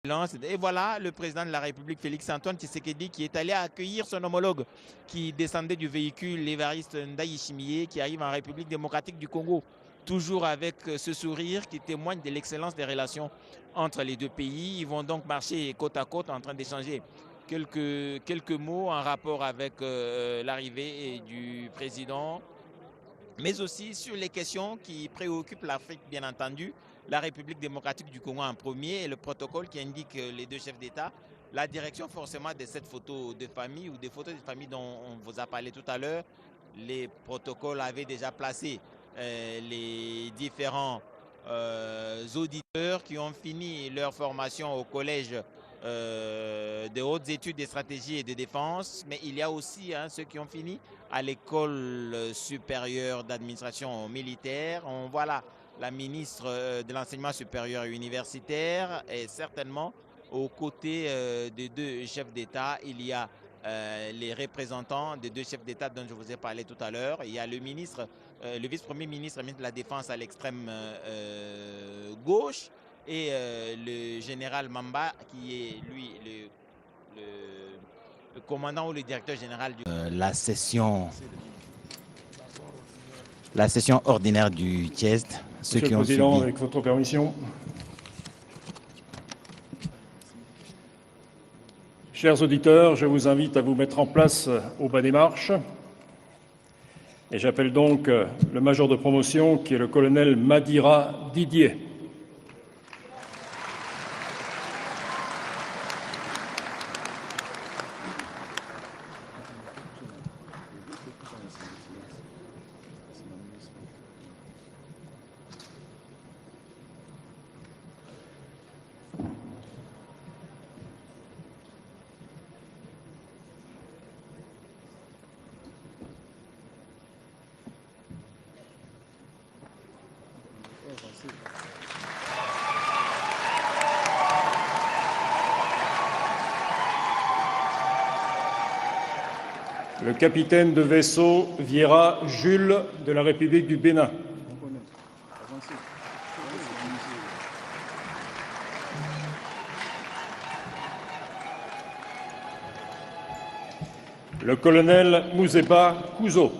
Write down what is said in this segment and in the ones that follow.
Et voilà le président de la République, Félix-Antoine Tshisekedi, qui est allé accueillir son homologue qui descendait du véhicule, l'Évariste Ndayishimiye, qui arrive en République démocratique du Congo. Toujours avec ce sourire qui témoigne de l'excellence des relations entre les deux pays. Ils vont donc marcher côte à côte en train d'échanger quelques mots en rapport avec l'arrivée du président, mais aussi sur les questions qui préoccupent l'Afrique, bien entendu, la République démocratique du Congo en premier et le protocole qui indique les deux chefs d'État, la direction forcément de cette photo de famille ou des photos de famille dont on vous a parlé tout à l'heure. Les protocoles avaient déjà placé les différents auditeurs qui ont fini leur formation au collège de hautes études de stratégie et de défense, mais il y a aussi ceux qui ont fini à l'école supérieure d'administration militaire. On voit là la ministre de l'enseignement supérieur et universitaire, et certainement aux côtés des deux chefs d'État, il y a les représentants des deux chefs d'État dont je vous ai parlé tout à l'heure. Il y a le ministre, le vice-premier ministre, ministre de la Défense à l'extrême gauche, et le général Mamba, qui est lui le commandant ou le directeur général de la session ordinaire du TIESD. Monsieur le Président, avec votre permission. Chers auditeurs, je vous invite à vous mettre en place au bas des marches. Et j'appelle donc le major de promotion, qui est le colonel Madira Didier. Le capitaine de vaisseau Vieira Jules de la République du Bénin. Le colonel Mouzeba Kouzo.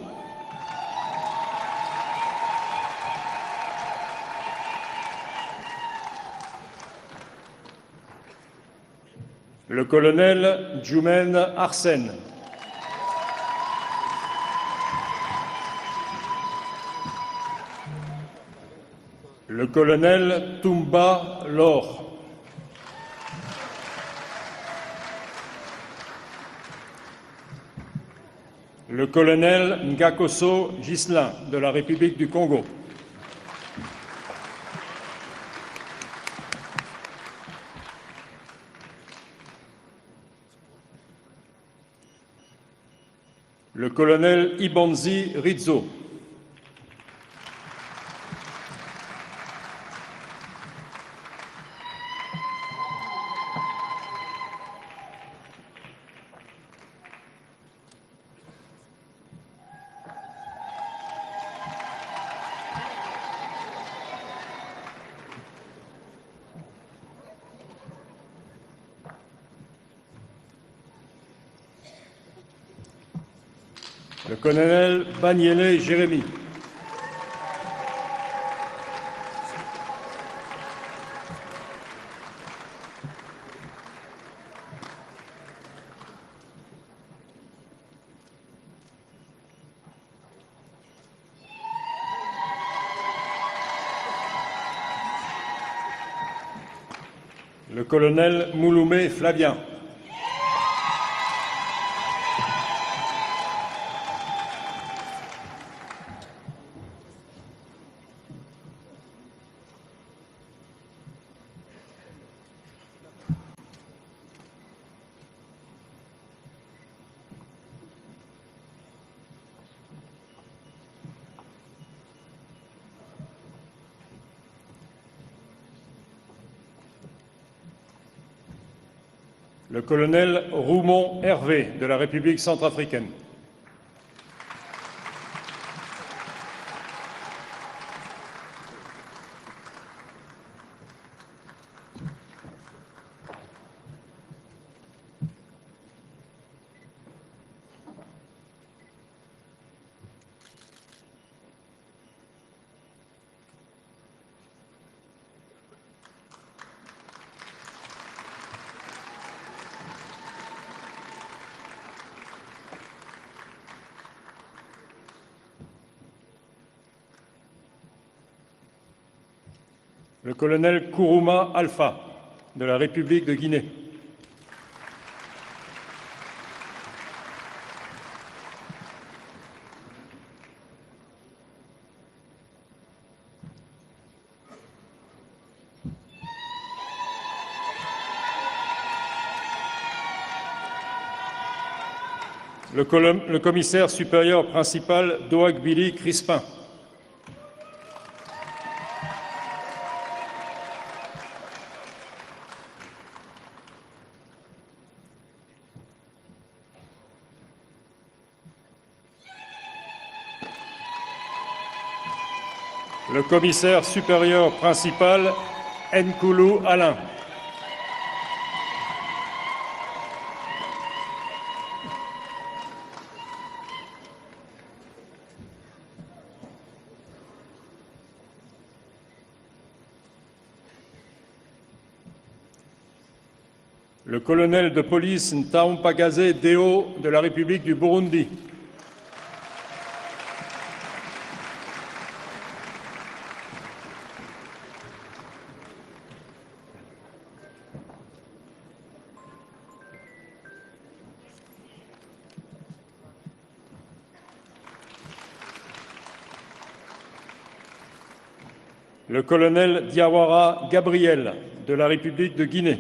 Le colonel Djoumen Arsène. Le colonel Toumba Lor. Le colonel Ngakoso Ghislain de la République du Congo. Le colonel Ibonzi Rizzo. Le colonel Baniele Jérémy. Le colonel Mouloumé Flavien. Le colonel Roumon Hervé de la République centrafricaine. le colonel Kourouma Alpha, de la République de Guinée. Le commissaire supérieur principal Doagbili Crispin. Le commissaire supérieur principal Nkoulou Alain. Le colonel de police Ntaompagaze Deo de la République du Burundi. Le colonel Diawara Gabriel de la République de Guinée.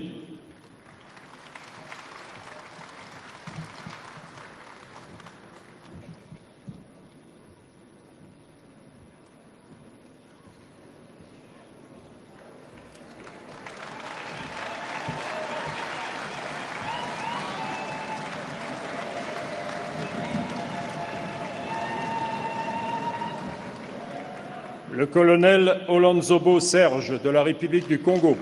Le colonel Olanzobo Serge de la République du Congo.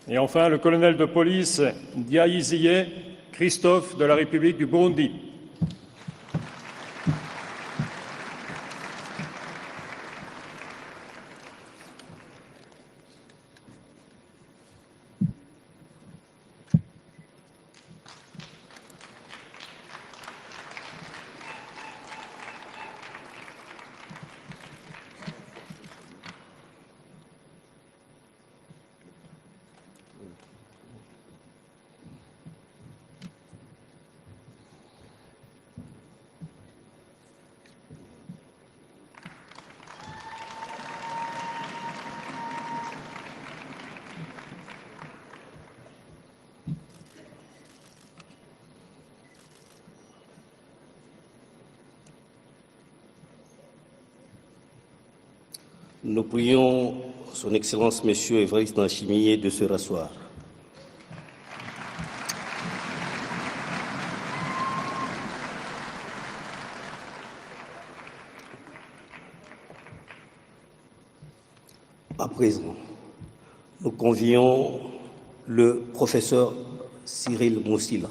Et enfin, le colonel de police Diayiziye Christophe de la République du Burundi. Nous prions Son Excellence Monsieur Évariste Ndayishimiye de se rasseoir. À présent, nous convions le professeur Cyril Moussila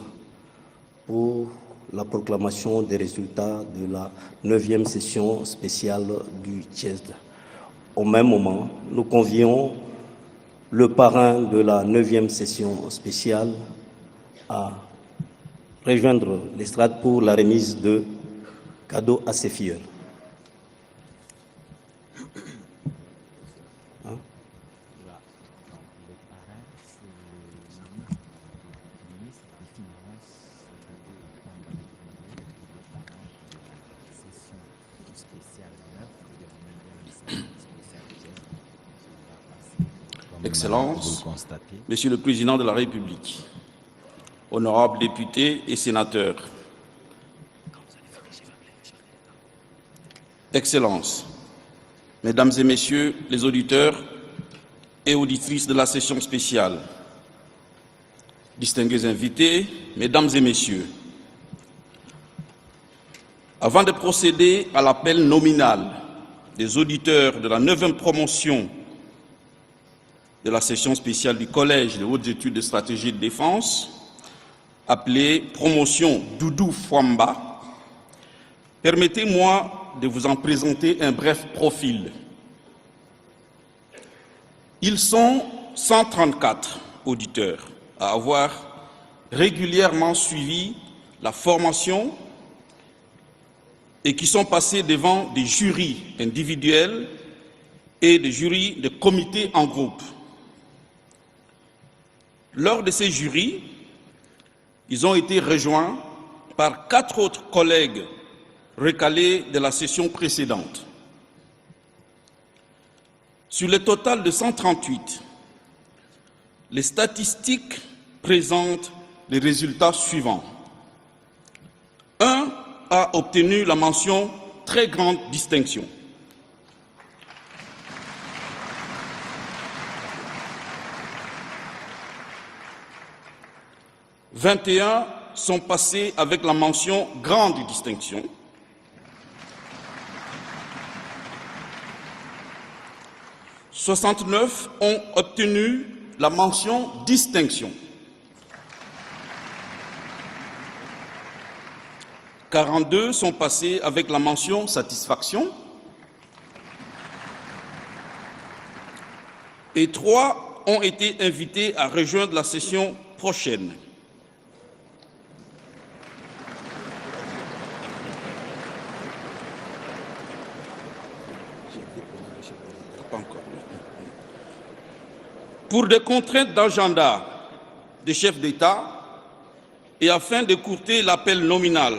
pour la proclamation des résultats de la 9e session spéciale du TIESD. Au même moment, nous convions le parrain de la 9e session spéciale à rejoindre l'estrade pour la remise de cadeaux à ses filles. Excellences, Monsieur le Président de la République, honorables députés et sénateurs, Excellences, Mesdames et Messieurs les auditeurs et auditrices de la session spéciale, distingués invités, Mesdames et Messieurs, avant de procéder à l'appel nominal des auditeurs de la 9e promotion de la session spéciale du Collège de hautes études de stratégie de défense, appelée promotion Doudou Fwamba, Permettez-moi de vous en présenter un bref profil. Ils sont 134 auditeurs à avoir régulièrement suivi la formation et qui sont passés devant des jurys individuels et des jurys de comités en groupe. Lors de ces jurys, ils ont été rejoints par 4 autres collègues recalés de la session précédente. Sur le total de 138, les statistiques présentent les résultats suivants. 1 a obtenu la mention « Très grande distinction ». « 21 sont passés avec la mention « Grande distinction ». 69 ont obtenu la mention « Distinction ». 42 sont passés avec la mention « Satisfaction ». Et 3 ont été invités à rejoindre la session prochaine. Pour des contraintes d'agenda des chefs d'État et afin d'écourter l'appel nominal,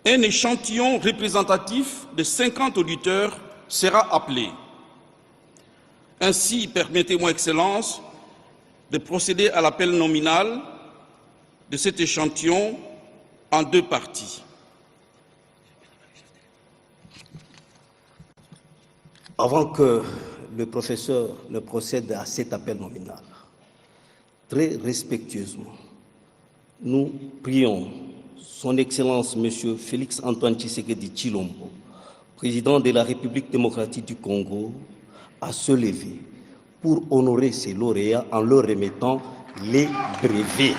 un échantillon représentatif de 50 auditeurs sera appelé. Ainsi, permettez-moi, Excellence, de procéder à l'appel nominal de cet échantillon en 2 parties. Avant que le professeur ne procède à cet appel nominal, très respectueusement, nous prions Son Excellence M. Félix Antoine Tshisekedi Tshilombo, président de la République démocratique du Congo, à se lever pour honorer ses lauréats en leur remettant les brevets.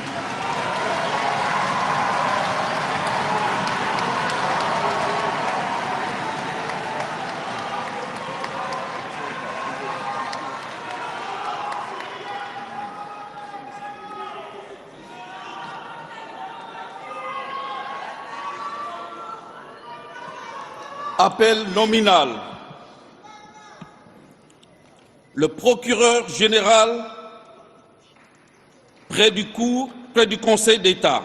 Appel nominal. Le procureur général près du Conseil d'État,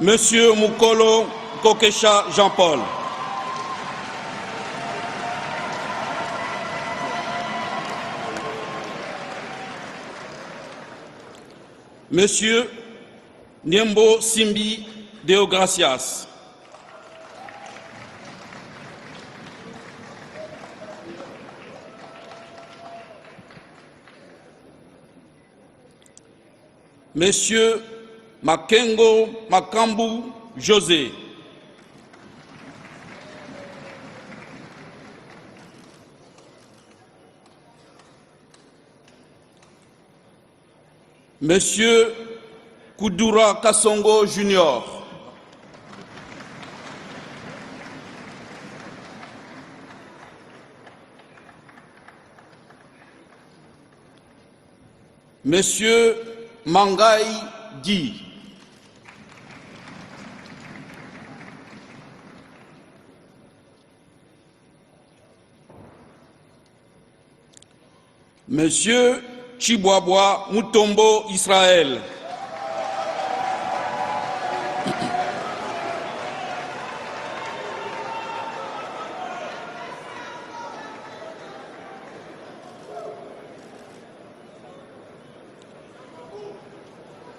Monsieur Mukolo Kokesha Jean-Paul. Monsieur Niembo Simbi Deogracias. Monsieur Makengo Makambu José. Monsieur Kudura Kassongo Junior. Monsieur Mangai Guy. Monsieur Chibwabwa Mutombo Israël.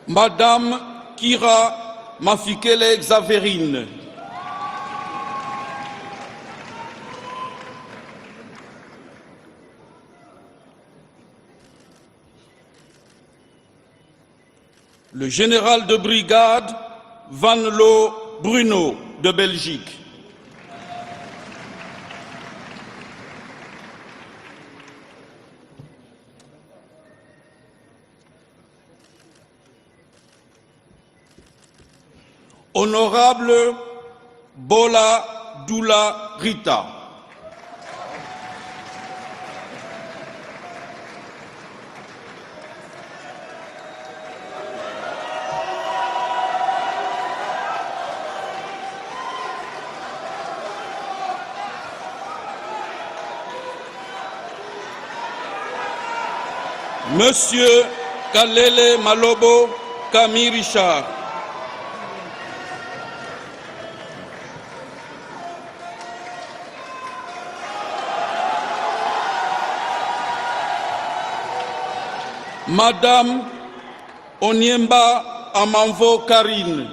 Madame Kira Mafikele Xaverine. Le général de brigade Van Loo Bruno de Belgique. Honorable Bola Dula Rita. Monsieur Kalele Malobo Camille Richard. Madame Onyemba Amanvo Karine.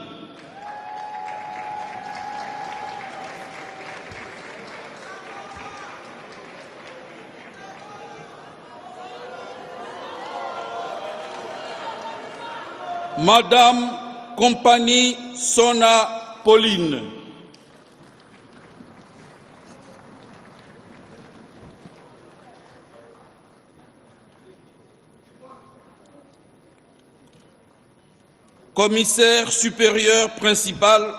Madame Compagnie Sona Pauline. Commissaire supérieur principal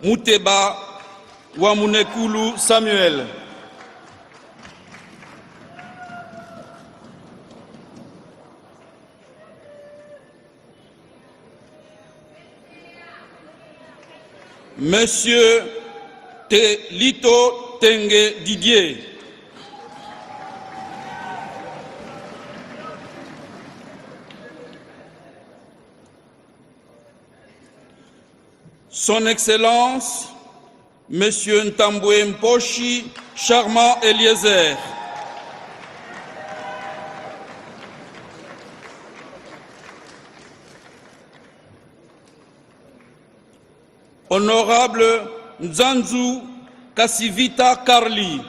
Mouteba Wamunekulu Samuel. Monsieur Telito Tengue Didier. Son Excellence, Monsieur Ntambwe Mposhi Charmant Eliezer. Honorable Nzanzu Kasivita Karli.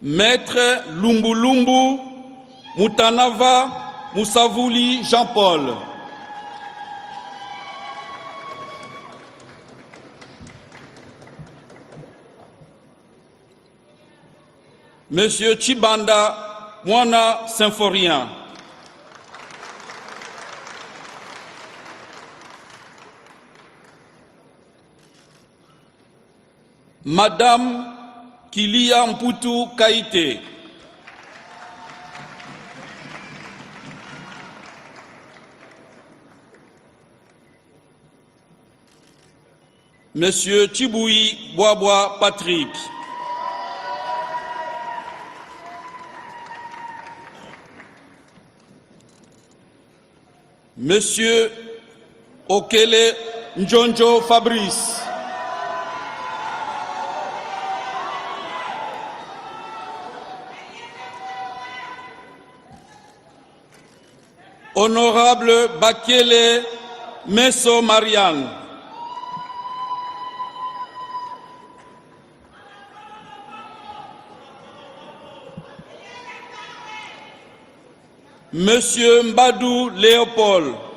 Maître Lumbulumbu Mutanava Moussavouli Jean-Paul. Monsieur Chibanda Mwana Symphorien. Madame Kilia Mputu Kaite. Monsieur Chiboui Boisbois Patrick. Monsieur Okele Njonjo Fabrice. Honorable Bakele Meso Marianne. Monsieur Mbadou Léopold.